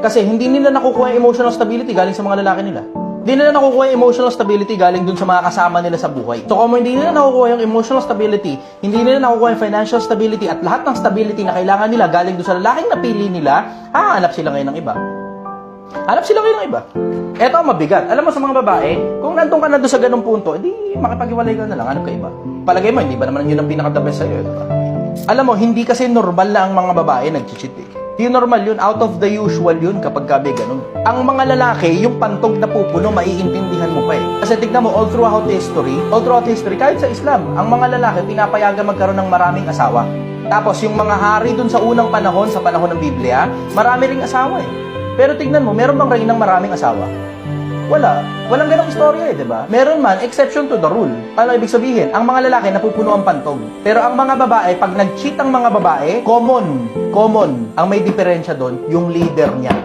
Kasi hindi nila nakukuha yung emotional stability galing sa mga lalaki nila. Hindi nila nakukuha yung emotional stability galing dun sa mga kasama nila sa buhay. So kung hindi nila nakukuha yung emotional stability, hindi nila nakukuha yung financial stability at lahat ng stability na kailangan nila galing dun sa lalaking napili nila, hahanap sila ngayon ng iba. Hanap sila ngayon ng iba. Eto ang mabigat. Alam mo sa mga babae, kung nandun ka na doon sa ganung punto, edi makipag-iwalay ka na lang, hanap ka iba. Palagay mo, hindi ba naman yun ang pinaka-the best sa'yo? Diba? Alam mo, hindi kasi normal na ang mga babae nag-cheat eh. Hindi normal yun. Out of the usual yun kapag gabi ganun. Ang mga lalaki, yung pantog na pupuno, maiintindihan mo pa eh. Kasi tignan mo, all throughout history, kahit sa Islam, ang mga lalaki pinapayagan magkaroon ng maraming asawa. Tapos yung mga hari dun sa unang panahon, sa panahon ng Biblia, marami ring asawa eh. Pero tignan mo, meron bang reynang maraming asawa? Wala. Walang ganong istorya eh, di ba? Meron man, exception to the rule. Ano ibig sabihin? Ang mga lalaki napupuno ang pantog. Pero ang mga babae, pag nag-cheat ang mga babae, common. Ang may diferensya doon, yung leader niya.